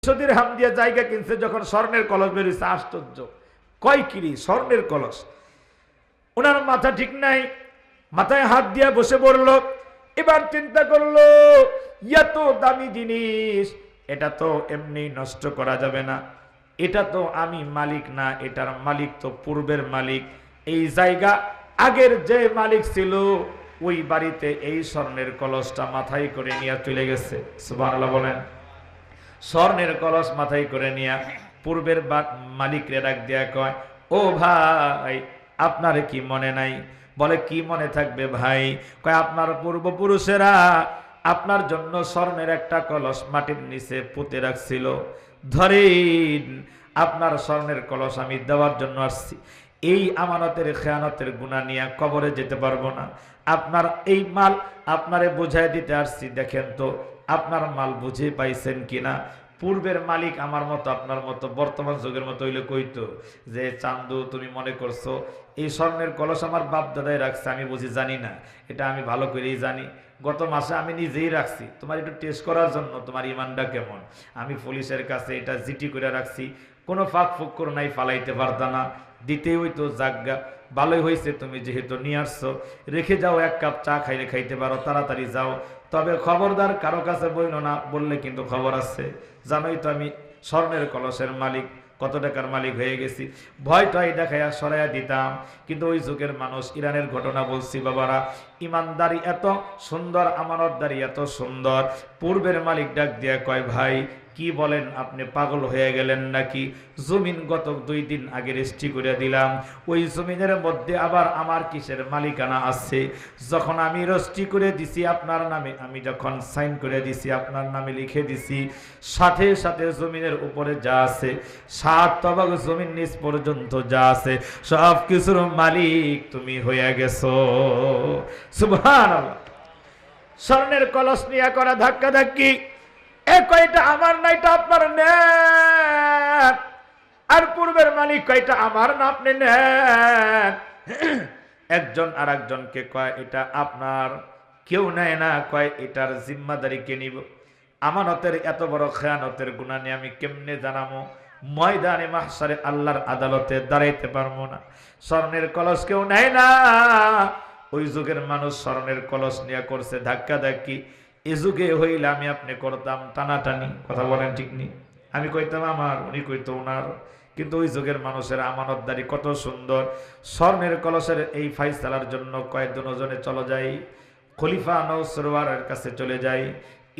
সতীর হাম দিয়ে জায়গা কিনছে, যখন স্বর্ণের কলস বেরিয়েছে, আশ্চর্য, কয় কিরি স্বর্ণের কলস। ওনার মাথা ঠিক নাই, মাথায় হাত দিয়ে বসে পড়ল। এবার চিন্তা করলো, এত দামি জিনিস, এটা তো এমনি নষ্ট করা যাবে না, এটা তো আমি মালিক না, এটার মালিক তো পূর্বের মালিক। এই জায়গা আগের যে মালিক ছিল, ওই বাড়িতে এই স্বর্ণের কলসটা মাথায় করে নিয়ে চলে গেছে। সুবহানাল্লাহ বলেন। স্বর্ণের কলস মাথায় করে নিয়ে পূর্বের মালিকরে ডাক দিয়া কয়, ও ভাই, আপনার কি মনে নাই? বলে, কি মনে থাকবে ভাই? কয়, আপনার পূর্বপুরুষেরা আপনার জন্য স্বর্ণের একটা কলস মাটির নিচে পুঁতে রাখছিল, ধরেন আপনার স্বর্ণের কলস আমি দেওয়ার জন্য আসছি। এই আমানতের খেয়ানতের গুনাহ নিয়ে কবরে যেতে পারবো না, আপনার এই মাল আপনারে বুঝাই দিতে আসছি, দেখেন তো আপনার মাল বুঝে পাইছেন কিনা। পূর্বের মালিক আমার মতো আপনার মতো বর্তমান যুগের মতো হইলে কইতো যে, চান্দু তুমি মনে করছো এই স্বর্ণের কলস আমার বাপ দাদাই রাখছে, আমি বুঝি জানি না? এটা আমি ভালো করেই জানি, গত মাসে আমি নিজেই রাখছি তোমার একটু টেস্ট করার জন্য, তোমার ইমানটা কেমন। আমি পুলিশের কাছে এটা জিটি করে রাখছি, কোনো ফাঁক ফুক করে নাই, ফালাইতে পারতা না, দিতেই হইতো। জাগা ভালোই হয়েছে, তুমি যেহেতু নিয়ে আসছো, রেখে যাও, এক কাপ চা খাইলে খাইতে পারো, তাড়াতাড়ি যাও। তবে খবরদার কারো কাছে বইল না, বললে কিন্তু খবর আছে। জানোই তো আমি স্বর্ণের কলসের মালিক, কত টাকার মালিক হয়ে গেছি। ভয়টাই দেখাইয়া সরাইয়া দিতাম, কিন্তু ওই যুগের মানুষ, ইরানের ঘটনা বলছি বাবারা, ইমানদারি এত সুন্দর, আমানতদারি এত সুন্দর। পূর্বের মালিক ডাক দিয়া কয়, ভাই কি বলেন, আপনি পাগল হয়ে গেলেন নাকি? জমিন গত 2 দিন আগে রেজিস্ট্রি করে দিলাম, ওই জমিনের মধ্যে আবার আমার কিসের মালিকানা আছে? যখন আমি রেজিস্ট্রি করে দিছি আপনার নামে, আমি যখন সাইন করে দিছি, আপনার নামে লিখে দিছি, সাথে সাথে জমিনের উপরে যা আছে, 7 তবাগ জমিন নিচ পর্যন্ত যা আছে, সব কিছুর মালিক তুমি হয়ে গেছো। সুবহানাল্লাহ। স্বর্ণের কলস নিয়ে করা ধাক্কা ধাক্কি, কয়টা আমার না, এটা আপনার নেন। আর পূর্বের মালিক কয়টা আমার না, আপনি নেন। একজন আর একজনকে কয়, এটা আপনার। কেউ নেয় না, কয় এটার জিম্মাদারি কে নিব? আমানতের এত বড় খেয়ানতের গুনাহ নিয়ে আমি কেমনে জানাবো? ময়দানে মাহশারে আল্লাহর আদালতে দাঁড়াইতে পারবো না। স্বর্ণের কলস কেউ নেয় না। ওই যুগের মানুষ স্বর্ণের কলস নিয়ে করছে ধাক্কা ধাক্কি। এ যুগে হইলে আমি আপনি করতাম টানাটানি, কথা বলেন ঠিক নেই? আমি কইতাম আমার, উনি কইতো ওনার। কিন্তু ওই যুগের মানুষের আমানতদারি কত সুন্দর। স্বর্ণের কলসের এই ফাইসালার জন্য কয়েকজনে চলে যাই, খলিফা নওসরওয়ারের কাছে চলে যাই।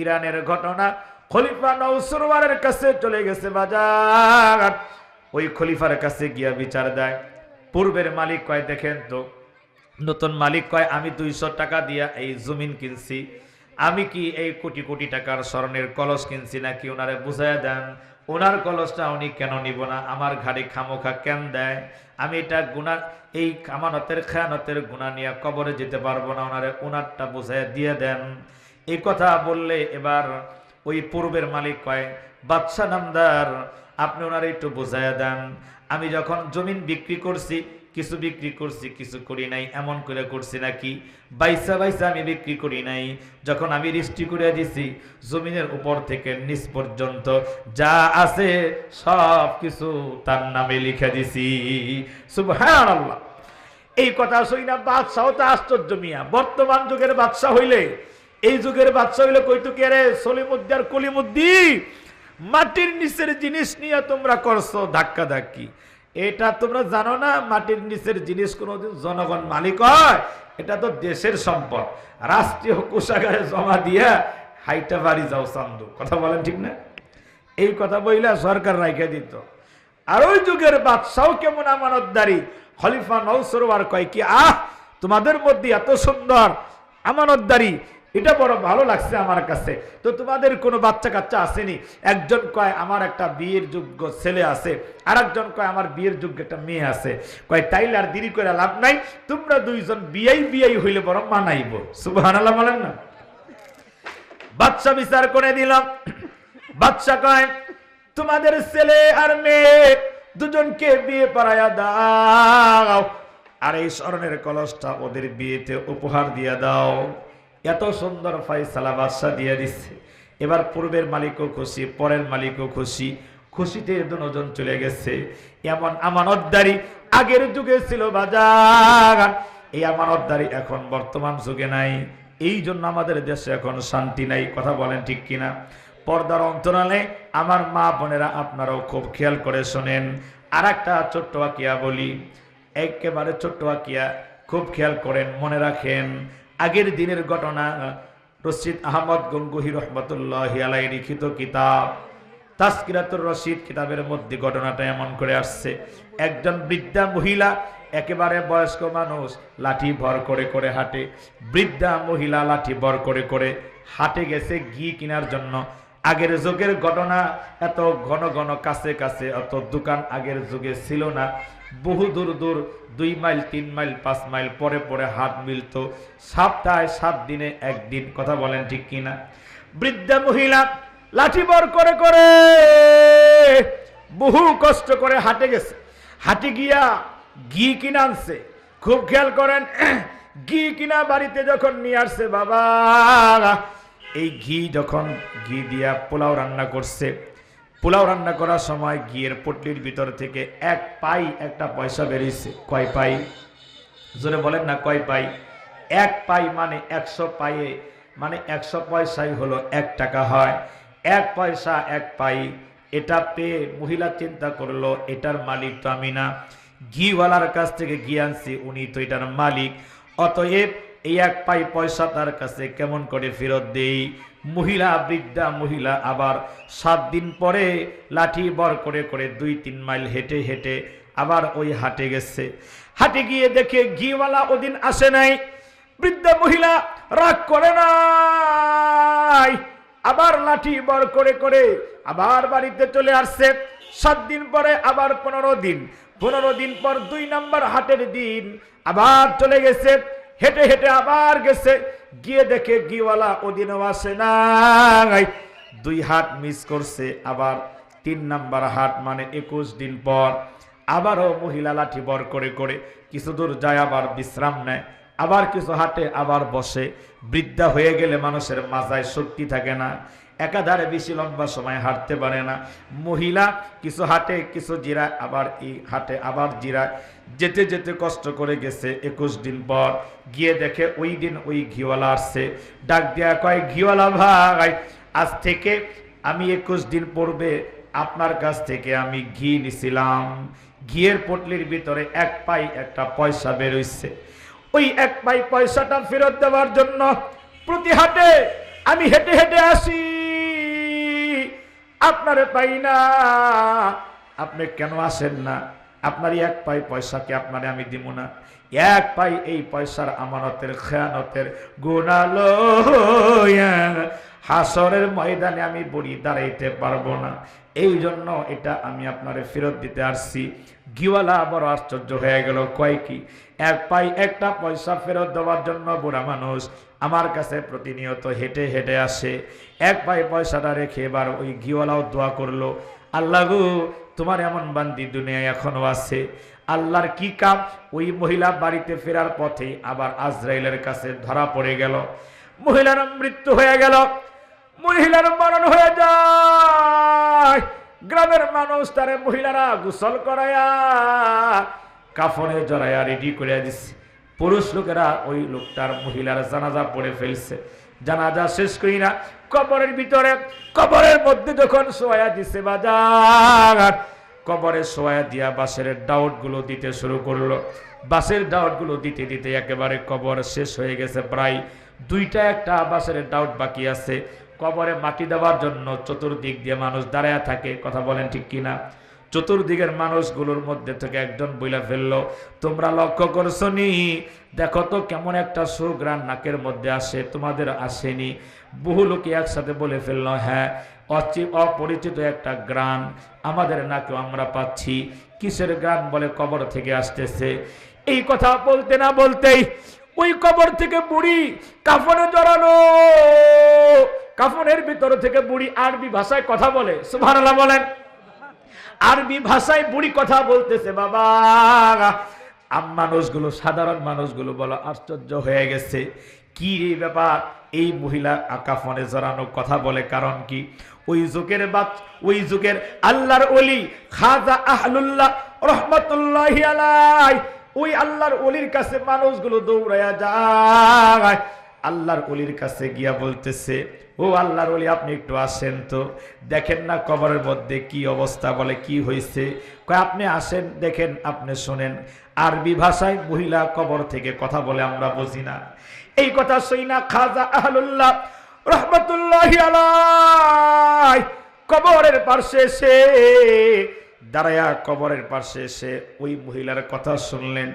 ইরানের ঘটনা, খলিফা নওসরওয়ারের কাছে চলে গেছে বাজার। ওই খলিফার কাছে গিয়া বিচার দেয়। পূর্বের মালিক কয়, দেখেন তো। নতুন মালিক কয়, আমি 200 টাকা দিয়া এই জমিন কিনছি, আমি কি এই কোটি কোটি টাকার স্বর্ণের কলস কিনছি নাকি? ওনারে বুঝাইয়া দেন, ওনার কলসটা উনি কেন নিব না, আমার ঘাড়ে খামোখা কেন দেয়? আমি এটা গুনাহ, এই আমানতের খেয়ানতের গুনাহ নিয়ে কবরে যেতে পারবো না, ওনারে ওনারটা বুঝাইয়া দিয়ে দেন। এই কথা বললে এবার ওই পূর্বের মালিক কয়, বাদশা নামদার, আপনি ওনারে একটু বুঝাইয়া দেন, আমি যখন জমিন বিক্রি করছি, কিছু বিক্রি করছি, কিছু করি নাই, এমন করে করছি নাকি? বাইসা বাইসা আমি বিক্রি করি নাই। যখন আমি রেজিস্ট্রি করে দিছি, জমিনের উপর থেকে নিচ পর্যন্ত যা আছে সব কিছু তার নামে লিখে দিছি। সুবহানাল্লাহ। এই কথা শুই না বাদশাহ তো আশ্চর্য মিয়া। বর্তমান যুগের বাদশাহ হইলে, এই যুগের বাদশাহ হইলে কইতো কে রে, সলিমুদ্দি আর কলিমুদ্দি, মাটির নিচের জিনিস নিয়ে তোমরা করছো ধাক্কা ধাক্কি। এটা তোমরা জানো না, মাটির নিচের জিনিস কোনোদিন জনগণ মালিক হয়? এটা তো দেশের সম্পদ, রাষ্ট্রীয় কোষাগারে জমা দিয়া হাইটা বাড়ি যাও চান্দু, কথা বলেন ঠিক না? এই কথা বইলা সরকার রাইখা দিত। আর ওই যুগের বাদশাহ কেমন আমানতদারি। খলিফা নওসরওয়ার কয় কি, তোমাদের মধ্যে এত সুন্দর আমানতদারি, এটা বড় ভালো লাগছে আমার কাছে। তো তোমাদের কোনো বাচ্চা কাচ্চা আসেনি? একজন কয়, আমার একটা বিয়ের যোগ্য ছেলে আছে, আর একজন কয়, আমার বিয়ের যোগ্য একটা মেয়ে আছে। কয়, তাইলে আর দেরি করে লাভ নাই, তোমরা দুইজন বিয়াই হইলে বড় মানাইব। সুবহানাল্লাহ বলেন না? বাদশা বিচার করে দিলাম। বাদশা কয়, তোমাদের ছেলে আর মেয়ে দুজনকে বিয়ে পড়াইয়া দাও, আর এই স্বর্ণের কলসটা ওদের বিয়েতে উপহার দিয়া দাও। এত সুন্দর ফয়সালা বাদশা দিয়ে দিচ্ছে। এবার পূর্বের মালিকও খুশি, পরের মালিকও খুশি, খুশিতে দুজন চলে গেছে। এমন আমানতদারি আগের যুগে ছিল বাজার, এই আমানতদারি এখন বর্তমান যুগে নাই। এই জন্য আমাদের দেশে এখন শান্তি নাই। কথা বলেন ঠিক কিনা? পর্দার অন্তরালে আমার মা বোনেরা আপনারাও খুব খেয়াল করে শোনেন। আর একটা ছোট্ট ওয়াকিয়া বলি, একেবারে ছোট্ট ওয়াকিয়া, খুব খেয়াল করেন, মনে রাখেন। আগের দিনের ঘটনা, রশিদ আহমদ গঙ্গুহি রহমতুল্লাহি আলাইহি লিখিত কিতাব তাসকিরাতুর রশিদ কিতাবের মধ্যে ঘটনাটা এমন করে আসছে। একজন বৃদ্ধা মহিলা, একেবারে বয়স্ক মানুষ, লাঠি ভর করে করে হাঁটে। বৃদ্ধা মহিলা লাঠি ভর করে করে হাঁটে গেছে ঘি কেনার জন্য। আগের যুগের ঘটনা, এত ঘন ঘন কাছে কাছে অত দোকান আগের যুগে ছিল না। বহু দূর দূর 2 মাইল 3 মাইল 5 মাইল পরে পরে হাট মিলত, সপ্তাহে 7 দিনে একদিন। কথা বলেন ঠিক কিনা? বৃদ্ধা মহিলা লাঠি বর করে করে বহু কষ্ট করে হাঁটে গেছে। হাঁটে গিয়া ঘি কিনা আনছে। খুব খেয়াল করেন, ঘি কিনা বাড়িতে যখন নিয়ে আসছে, বাবা এই ঘি দিয়া পোলাও রান্না করছে। পোলাও রান্না করার সময় ঘিয়ের পটলির ভিতর থেকে এক পাই একটা পয়সা বেরিয়েছে। কয় পাই? জোরে বলেন না, কয় পাই? এক পাই মানে 100 পাইয়ে মানে 100 পয়সাই হলো 1 টাকা হয়। 1 পয়সা 1 পাই। এটা পেয়ে মহিলা চিন্তা করলো, এটার মালিক তো আমি না, ঘিওয়ালার কাছ থেকে ঘি আনছি, উনি তো এটার মালিক, অতএব এই 1 পাই পয়সা তার কাছে কেমন করে ফেরত দেই। বৃদ্ধা মহিলা আবার 7 দিন পরে লাঠি বর করে করে 2-3 মাইল হেঁটে হেঁটে আবার ওই হাটে গেছে। হাটে গিয়ে দেখে ঘিওয়ালা ওদিন আসে নাই। বৃদ্ধা মহিলা রাগ করে নাই, আবার লাঠি বর করে করে আবার বাড়িতে চলে আসছে। 7 দিন পরে আবার 15 দিন, 15 দিন পর 2 নম্বর হাটের দিন আবার চলে গেছে। হেঁটে হেঁটে আবার গেছে, গিয়ে দেখে ঘিওয়ালা ওদিনও আসে নাই। 2 হাট মিস করছে। আবার 3 নম্বর হাট মানে 21 দিন পর আবারও মহিলা লাঠি বর করে করে কিছু দূর যায়, আবার বিশ্রাম নেয়, আবার কিছু হাটে আবার বসে। বৃদ্ধা হয়ে গেলে মানুষের মাথায় শক্তি থাকে না, একাধারে বেশি লম্বা সময় হাঁটতে পারে না। মহিলা কিছু হাটে কিছু জিরায়, আবার এই হাটে আবার জিরায়। যেতে যেতে কষ্ট করে গেছে। 21 দিন পর গিয়ে দেখে ওই দিন ওই ঘিওয়ালা আসছে। ডাক দেয়া কয়, ঘিওয়ালা ভাই, আজ থেকে আমি 21 দিন পূর্বে আপনার কাছ থেকে আমি ঘি নিছিলাম। ঘিয়ের পটলির ভিতরে 1 পাই একটা পয়সা বেরোইছে। ওই 1 পাই পয়সাটা ফেরত দেওয়ার জন্য প্রতি হাটে আমি হেঁটে হেঁটে আসি, আপনারে পাই না। আপনি কেন আসেন না? আপনার 1 পাই পয়সাকে আপনারে আমি দিব না। 1 পাই এই পয়সার আমানতের খেয়ানতের গুনাহ লইয়া হাসরের ময়দানে আমি বুড়ি দাঁড়াইতে পারবো না, এই জন্য এটা আমি আপনারে ফেরত দিতে আসছি। ঘিওয়ালা বড় আশ্চর্য হয়ে গেল, কয় কি 1 পাই একটা পয়সা ফেরত দেওয়ার জন্য বুড়া মানুষ আমার কাছে প্রতিনিয়ত হেঁটে হেঁটে আসে। 1 পাই পয়সাটা রেখে এবার ওই ঘিওয়ালাও দোয়া করলো, আল্লাহ গো, তোমার এমন বান্দি দুনিয়ায় এখনো আছে। আল্লাহর কি কাম, ওই মহিলা বাড়িতে ফেরার পথে আবার আজরাইলের কাছে ধরা পড়ে গেল। মহিলার মৃত্যু হয়ে গেল, মহিলার মরণ হয়ে যায়। গ্রামের মানুষ তারে মহিলারা গোসল করায়া কাফনে জড়াইয়া রেডি করে দিচ্ছে। পুরুষ লোকেরা ওই লোকটার মহিলার জানাজা পড়ে ফেলছে। জানাজা শেষ করি না কবরের ভিতরে, কবরের মধ্যে যখন শোয়া দিছে বাজার, কবরে শোয়া দিয়া বাঁশের ডাউট গুলো দিতে শুরু করলো। বাঁশের ডাউট গুলো দিতে দিতে একেবারে কবর শেষ হয়ে গেছে। প্রায় 2টা একটা বাঁশের ডাউট বাকি আছে। কবরে মাটি দেওয়ার জন্য চতুর্দিক দিয়ে মানুষ দাঁড়ায় থাকে। কথা বলেন ঠিক কিনা? চতুর্দিকের মানুষগুলোর মধ্যে থেকে একজন বইলা ফেললো, তোমরা লক্ষ্য করছো নি? দেখো তো কেমন একটা সুগ্রাণ নাকের মধ্যে আসে, তোমাদের আসেনি? বহু লোকে একসাথে বলে ফেললো, হ্যাঁ, অপরিচিত একটা গ্রাণ আমাদের নাকেও আমরা পাচ্ছি। কিসের গ্রাণ? বলে কবর থেকে আসতেছে। এই কথা বলতে না বলতেই ওই কবর থেকে বুড়ি কাফনে জড়ানো, কাফনের ভিতর থেকে বুড়ি আরবি ভাষায় কথা বলে। সুবহানাল্লাহ বলেন। আরবি ভাষায় বুড়ি কথা বলতেছে। বাবা, মানুষগুলো, সাধারণ মানুষগুলো বলো আশ্চর্য হয়ে গেছে, কি রে ব্যাপার, এই মহিলা কাফনে জড়ানো কথা বলে কারণ কি? ওই যুগের আল্লাহর ওলি খাজা আহলুল্লাহ রহমাতুল্লাহি আলাইহি, ওই আল্লাহর ওলির কাছে মানুষগুলো দৌড়ায়া যায়। আল্লাহর ওলির কাছে গিয়া বলতেছে, ও আল্লাহর ওলি আপনি একটু আসেন তো, দেখেন না কবরের মধ্যে কি অবস্থা। বলে কি হয়েছে? কয় আপনি আসেন দেখেন, আপনি শোনেন। আরবি ভাষায় মহিলা কবর থেকে কথা বলে, আমরা বুঝি না। এই কথা শুই না খাজা আহলুল্লাহ রহমাতুল্লাহি আলাইহি কবরের পাশে এসে দাঁড়ায়া, কবরের পাশে এসে ওই মহিলার কথা শুনলেন।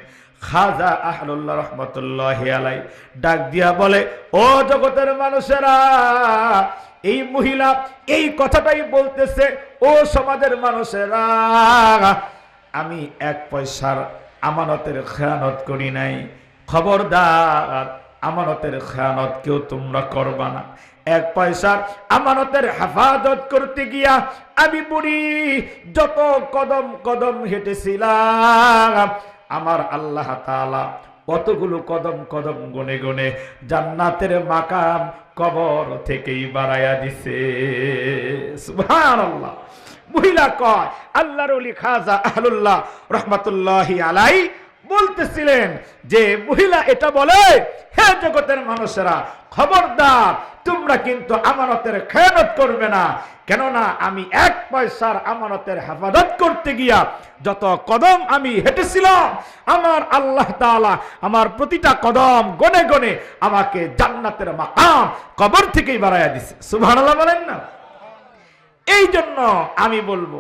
খাজা আহলুল্লাহ রহমাতুল্লাহি আলাইহি ডাক দিয়া বলে, ও জগতের মানুষেরা, এই মহিলা এই কথাটাই বলতেছে, ও সমাজের মানুষেরা, আমি এক পয়সার আমানতের খেয়ানত করি নাই। খবরদার, আমানতের খেয়ানত কেউ তোমরা করবা না। এক পয়সার আমানতের হেফাজত করতে গিয়া আমি বুড়ি যত কদম কদম হেঁটেছিলাম, আমার আল্লাহ তাআলা কতগুলো কদম কদম গনে গনে জান্নাতের মাকাম কবর থেকেই বাড়াইয়া দিছে। সুবহানাল্লাহ। মহিলা কয়, আল্লাহর ওলি খাজা আহলুল্লাহ রহমাতুল্লাহি আলাইহি বলতেছিলেন যে মহিলা এটা বলে, হে জগতের মানুষেরা, খবরদার তোমরা কিন্তু আমানতের খেয়ানত করবে না। কেননা আমি এক পয়সার আমানতের হেফাজত করতে গিয়া যত কদম আমি হেঁটেছিলাম, আমার আল্লাহ তাআলা আমার প্রতিটা কদম গনে গনে আমাকে জান্নাতের মাকাম কবর থেকেই বাড়াইয়া দিছে। সুবহানাল্লাহ বলেন না? এই জন্য আমি বলবো,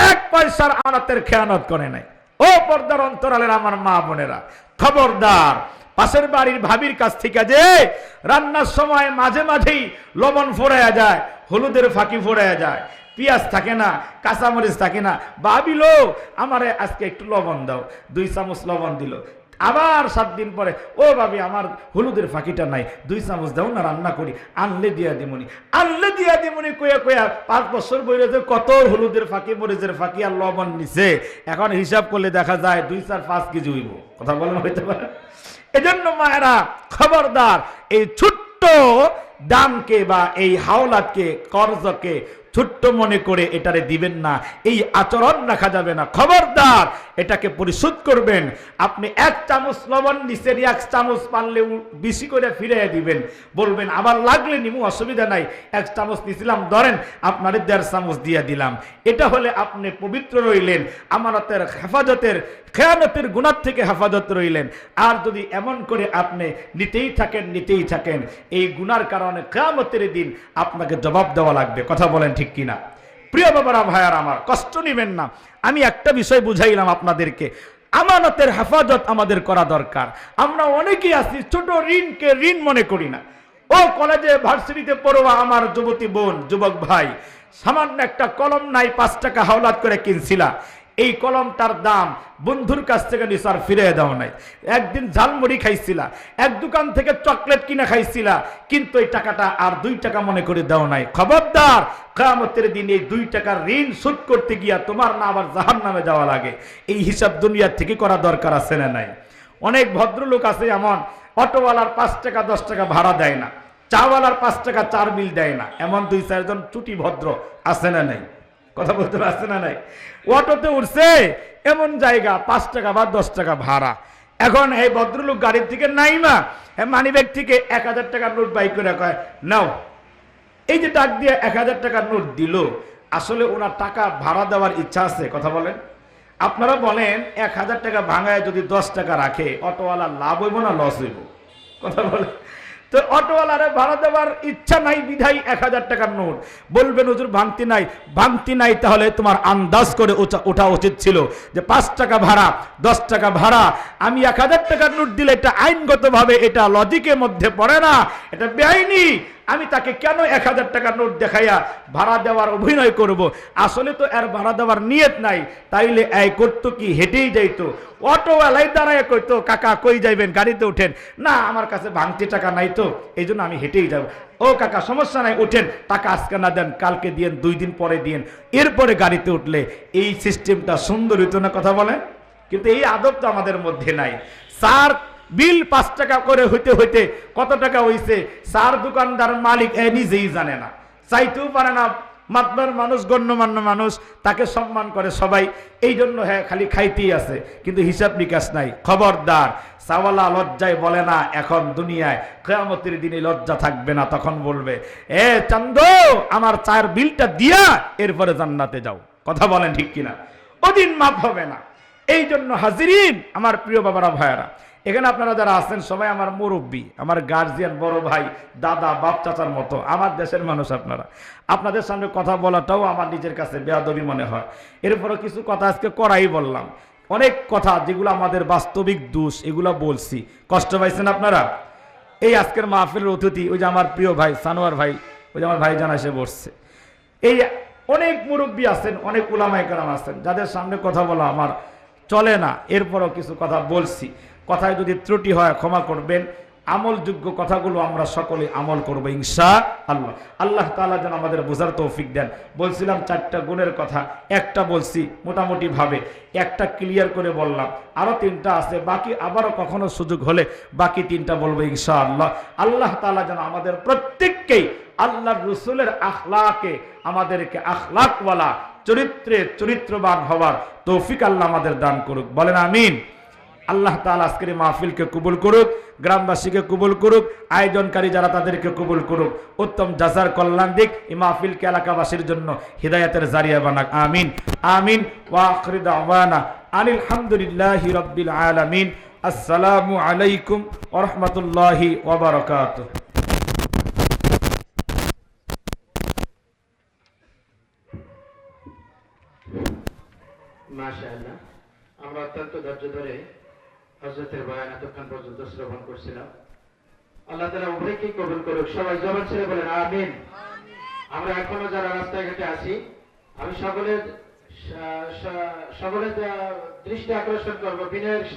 এক পয়সার আমানতের খেয়ানত করে নাই। ও পর্দার অন্তরালের আমার মা বোনেরা, খবরদার পাশের বাড়ির ভাবির কাছ থেকে যে রান্নার সময় মাঝে মাঝেই লবণ ফোড়ায়া যায়, হলুদের ফাঁকি ফোড়ায়া যায়, পেঁয়াজ থাকে না, কাঁচামরিচ থাকে না, ভাবিলো আমারে আজকে একটু লবণ দাও, 2 চামচ লবণ দিল। আবার 7 দিন পরে, ও ভাবি আমার হলুদের ফাঁকিটা নাই, 2 চামচ দাও না, রান্না করি, আনলে দিয়া দিমুনি, আনলে দিয়া দিমুনি কইয়া কইয়া 5 বছর বইরে যে কত হলুদের ফাঁকি, মরিচের ফাঁকি আর লবণ নিছে, এখন হিসাব করলে দেখা যায় 2, 4, 5 কেজি হইব। কথা বলেন হইতে পারে? এজন্য মায়েরা খবরদার, এই ছোট্ট দামকে বা এই হাওলাতকে, কর্জকে ছোট্ট মনে করে এটারে দিবেন না, এই আচরণ রাখা যাবে না। খবরদার, এটাকে পরিশোধ করবেন। আপনি 1 চামচ লবণ নিছেন, 1 চামচ পারলে বেশি করে ফিরিয়ে দিবেন, বলবেন আবার লাগলে নিমু, অসুবিধা নাই, 1 চামচ নিছিলাম ধরেন আপনারে 1.5 চামচ দিয়ে দিলাম। এটা হলে আপনি পবিত্র রইলেন, আমানতের হেফাজতের, খেয়ানতের গুনাহ থেকে হেফাজত রইলেন। আর যদি এমন করে আপনি নিতেই থাকেন, এই গুনার কারণে কিয়ামতের দিন আপনাকে জবাব দেওয়া লাগবে। কথা বলেন ঠিক কিনা? প্রিয় বাবারা, ভাইয়ার আমার, কষ্ট নেবেন না। আমি একটা বিষয় বুঝাইলাম আপনাদেরকে, আমানতের হেফাজত আমাদের করা দরকার। আমরা অনেকেই আছি ছোট ঋণকে ঋণ মনে করি না। ও কলেজে ভার্সিটিতে পড়ুয়া আমার যুবতী বোন, যুবক ভাই, সামান্য একটা কলম নাই, 5 টাকা হাওলাত করে কিনছিলা, এই কলমটার দাম বন্ধুর কাছ থেকে নিসার ফিরে দাও নাই। একদিন ঝালমুড়ি খাইছিলা, এক দোকান থেকে চকলেট কিনা খাইছিলা, কিন্তু এই টাকাটা আর 2 টাকা মনে করে দাও নাই। খবরদার, কিয়ামতের দিন এই 2 টাকার ঋণ শোধ করতে গিয়া তোমার না আবার জাহান্নামে যাওয়া লাগে। এই হিসাব দুনিয়া থেকে করা দরকার আছে না নাই? অনেক ভদ্রলোক আছে এমন, অটোওয়ালার 5 টাকা 10 টাকা ভাড়া দেয় না, চাওয়ালার 5 টাকা চার বিল দেয় না, এমন 2-4 জন চুটি ভদ্র আছে না নাই? কথা বলতে পারছে না নাই? অটোতে উঠছে এমন জায়গা 5 টাকা বা 10 টাকা ভাড়া। এখন এই ভদ্রলোক গাড়ির থেকে নাইমা মানিব্যাগ থেকে 1000 টাকার নোট বাই করে কয় নাও। এই যে ডাক দিয়ে 1000 টাকার নোট দিল, আসলে ওনার টাকা ভাড়া দেওয়ার ইচ্ছা আছে? কথা বলেন। আপনারা বলেন 1000 টাকা ভাঙায় যদি 10 টাকা রাখে, অটোওয়ালা লাভ হইব না লস হইব? কথা বলেন। তো অটোওয়ালারে ভাড়া দেওয়ার ইচ্ছা নাই বিধাই 1000 টাকার নোট। বলবেন হুজুর ভাঙতি নাই, তাহলে তোমার আন্দাজ করে ওঠা উচিত ছিল যে 5 টাকা ভাড়া, 10 টাকা ভাড়া, আমি 1000 টাকার নোট দিলে এটা আইনগতভাবে এটা লজিকের মধ্যে পড়ে না, এটা বেআইনি। আমি তাকে কেন 1000 টাকার নোট দেখাইয়া ভাড়া দেওয়ার অভিনয় করব? আসলে তো এর ভাড়া দেওয়ার নিয়ত নাই। তাইলে এই করতো কি, হেঁটেই যাইতো। অটোওয়ালাই দাঁড়ায় কইতো কাকা কই যাইবেন, গাড়িতে উঠেন। না আমার কাছে ভাঙতি টাকা নাই তো, এই জন্য আমি হেঁটেই যাব। ও কাকা সমস্যা নাই, উঠেন, টাকা আজকে না দেন কালকে দিয়েন, 2 দিন পরে দিয়েন, এরপরে গাড়িতে উঠলে এই সিস্টেমটা সুন্দর হইতো না? কথা বলেন। কিন্তু এই আদব তো আমাদের মধ্যে নাই। স্যার বিল 5 টাকা করে হইতে হইতে কত টাকা হইছে চার দোকানদার মালিক নিজেই জানে না, চাইতেও পারে না। মাতবার মানুষ, গণ্যমান্য মানুষ, তাকে সম্মান করে সবাই, এই জন্য হ্যাঁ খালি খাইতেই আছে, কিন্তু হিসাব নিকাশ নাই। খবরদার, চাওয়ালা লজ্জায় বলে না এখন দুনিয়ায়, কিয়ামতের দিনে লজ্জা থাকবে না, তখন বলবে এ চান্দু আমার চায়ের বিলটা দিয়া এরপরে জান্নাতে যাও। কথা বলেন ঠিক কিনা? ওদিন মাপ হবে না। এই জন্য হাজিরিন, আমার প্রিয় বাবারা ভাইয়ারা, এখানে আপনারা যারা আছেন সবাই আমার মুরব্বী, আমার গার্জিয়ান, বড় ভাই, দাদা, বাপ, চাচার মতো আমার দেশের মানুষ। আপনাদের সামনে কথা বলাটাও আমার নিজের কাছে বেয়াদবি মনে হয়। এরপরও কিছু কথা আজকে করাই বললাম। অনেক কথা যেগুলো আমাদের বাস্তবিক দোষ, এগুলো বলছি, কষ্ট পাইছেন আপনারা? এই আজকের মাহফিলের অতিথি ওই যে আমার প্রিয় ভাই সানোয়ার ভাই, ওই যে আমার ভাই জানা এসে বসছে। এই অনেক মুরব্বী আছেন, অনেক উলামায়ে কেরাম আছেন, যাদের সামনে কথা বলা আমার চলে না, এরপরও কিছু কথা বলছি। কথায় যদি ত্রুটি হয় ক্ষমা করবেন। আমলযোগ্য কথাগুলো আমরা সকলে আমল করবো ইনশাআল্লাহ। আল্লাহ তাআলা যেন আমাদের বোঝার তৌফিক দেন। বলছিলাম 4টা গুণের কথা, একটা বলছি মোটামুটি ভাবে, একটা ক্লিয়ার করে বললাম, আরো 3টা আছে, বাকি আবারও কখনো সুযোগ হলে বাকি 3টা বলবো ইনশাআল্লাহ। আল্লাহ তাআলা যেন আমাদের প্রত্যেককেই আল্লাহর রাসূলের আখলাকে, আমাদেরকে আখলাকওয়ালা চরিত্রে চরিত্রবান হওয়ার তৌফিক আল্লাহ আমাদের দান করুক, বলেন আমিন। আল্লাহ তাআলা আজকের মাহফিলকে কবুল করুক, গ্রামবাসীকে কবুল করুক, আয়োজনকারী যারা তাদেরকে কবুল করুক, উত্তম জাযার কল্যাণ দিক, এই মাহফিলকে এলাকাবাসীর জন্য হিদায়াতের জারিয়া বানাক, আমিন আমিন। ওয়া আখিরু দাওয়ানা আনিল হামদুলিল্লাহি রাব্বিল আলামিন। আসসালামু আলাইকুম ওয়া রাহমাতুল্লাহি ওয়া বারাকাতুহু। মাশাআল্লাহ, আমরা অত্যন্ত ধৈর্য ধরে হযরতের বয়ান এতক্ষণ পর্যন্ত শ্রবণ করছিলাম। আল্লাহ তাআলা উভয়কে কবুল করুক। সবাই জবান ছেড়ে বলেন আমিন। আমরা এখনো যারা রাস্তায় ঘাটে আছি, আমি সকলের দৃষ্টি আকর্ষণ করবো বিনয়ের